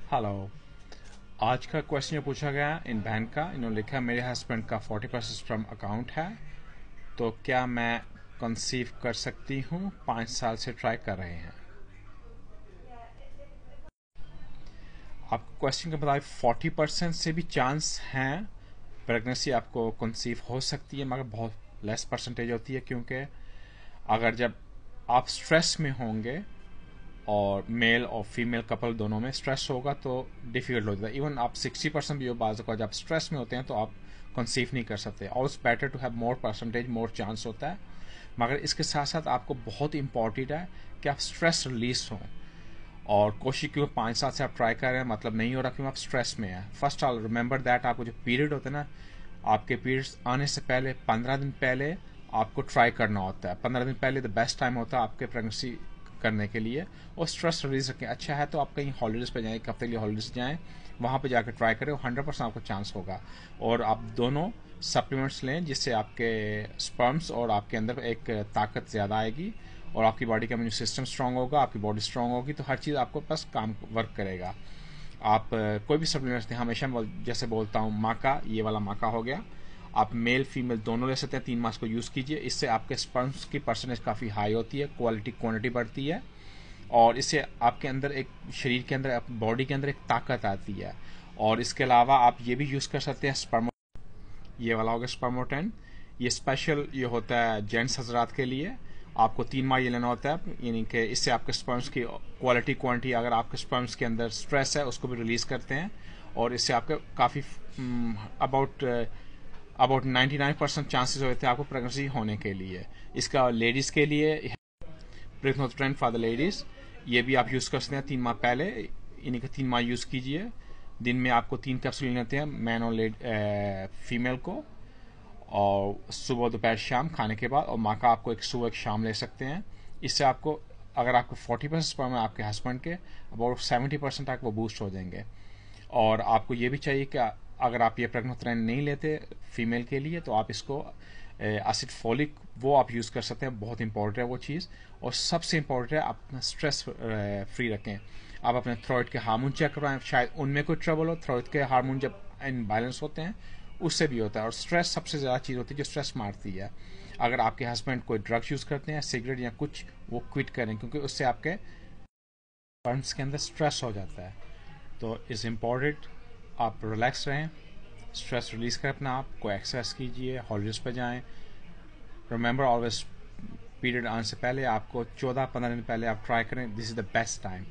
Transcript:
Hello. आज का question जो पूछा गया इन बहन का, इन्होंने लिखा मेरे हस्बैंड का 40% स्पर्म अकाउंट है, तो क्या मैं कंसीव कर सकती हूँ? 5 साल से ट्राई कर रहे हैं। आपको क्वेश्चन के मुताबिक 40% से भी चांस हैं प्रेगनेंसी आपको कंसीव हो सकती है, मगर बहुत लेस परसेंटेज होती है, क्योंकि अगर जब आप स्ट्रेस में होंगे और मेल और फीमेल कपल दोनों में स्ट्रेस होगा तो डिफिकल्ट हो जाता है। इवन आप 60% भी हो बाज़ जब आप स्ट्रेस में होते हैं तो आप कंसीव नहीं कर सकते। Also better to have more percentage, more chance होता है। मगर इसके साथ साथ आपको बहुत इंपॉर्टेंट है कि आप स्ट्रेस रिलीज हों। और कोशिश क्यों 5 साल से आप ट्राई कर रहे हैं, मतलब नहीं हो रहा क्यों? आप स्ट्रेस में है। फर्स्ट ऑल रिमेंबर दैट आपको जो पीरियड होते हैं ना, आपके पीरियड्स आने से पहले 15 दिन पहले आपको ट्राई करना होता है। 15 दिन पहले द बेस्ट टाइम होता है आपके प्रेगनेंसी करने के लिए। और स्ट्रेस रिलीज रखें। अच्छा है तो आप कहीं हॉलीडेज पे जाएं, एक हफ्ते के लिए हॉलीडेज जाएं, वहां पे जाकर ट्राई करें, 100% आपको चांस होगा। और आप दोनों सप्लीमेंट्स लें जिससे आपके स्पर्म्स और आपके अंदर एक ताकत ज़्यादा आएगी और आपकी बॉडी का इम्यून सिस्टम स्ट्रांग होगा, आपकी बॉडी स्ट्रांग होगी, तो हर चीज़ आपको पास काम वर्क करेगा। आप कोई भी सप्लीमेंट्स दें, हमेशा जैसे बोलता हूँ, माका, ये वाला माका हो गया, आप मेल फीमेल दोनों ले सकते हैं। 3 मास को यूज़ कीजिए, इससे आपके स्पर्म्स की परसेंटेज काफ़ी हाई होती है, क्वालिटी क्वांटिटी बढ़ती है, और इससे आपके अंदर एक शरीर के अंदर बॉडी के अंदर एक ताकत आती है। और इसके अलावा आप ये भी यूज़ कर सकते हैं स्पर्मो, ये वाला होगा स्पर्मोटेन। ये स्पेशल ये होता है जेंट्स हजरात के लिए। आपको 3 माह ये लेना होता है, यानी कि इससे आपके स्पर्म्स की क्वालिटी क्वांटिटी, अगर आपके स्पर्म्स के अंदर स्ट्रेस है उसको भी रिलीज करते हैं। और इससे आपके काफ़ी अबाउट अबाउट 99% चांसेस होते हैं आपको प्रेगनेंसी होने के लिए। इसका लेडीज़ के लिए ट्रेंड फॉर द लेडीज़, ये भी आप यूज़ कर सकते हैं 3 माह पहले। इन्हीं का 3 माह यूज़ कीजिए। दिन में आपको 3 कैप्सूल लेते हैं, मैन और फीमेल को, और सुबह दोपहर शाम खाने के बाद। और माँ का आपको एक सुबह एक शाम ले सकते हैं। इससे आपको, अगर आपको 40% स्पर्म है आपके हस्बैंड के, अबाउट 70% तक वो बूस्ट हो जाएंगे। और आपको ये भी चाहिए कि अगर आप ये प्रेग्नोथ्राइन नहीं लेते फीमेल के लिए, तो आप इसको एसिड फोलिक वो आप यूज़ कर सकते हैं, बहुत इंपॉर्टेंट है वो चीज़। और सबसे इंपॉर्टेंट है आप अपना स्ट्रेस फ्री रखें। आप अपने थ्रोट के हार्मोन चेक करवाएं, शायद उनमें कोई ट्रबल हो। थ्रोट के हार्मोन जब इनबैलेंस होते हैं उससे भी होता है। और स्ट्रेस सबसे ज़्यादा चीज़ होती है जो स्ट्रेस मारती है। अगर आपके हस्बैंड कोई ड्रग्स यूज़ करते हैं, सिगरेट या कुछ, वो क्विट करें, क्योंकि उससे आपके बर्न्स के अंदर स्ट्रेस हो जाता है। तो इज़ इम्पॉर्टेंट आप रिलैक्स रहें, स्ट्रेस रिलीज करें अपना आप, को एक्सरसाइज कीजिए, हॉलीडेज पर जाएं। रिमेंबर ऑलवेज, पीरियड आने से पहले आपको 14-15 दिन पहले आप ट्राई करें, this is the best time.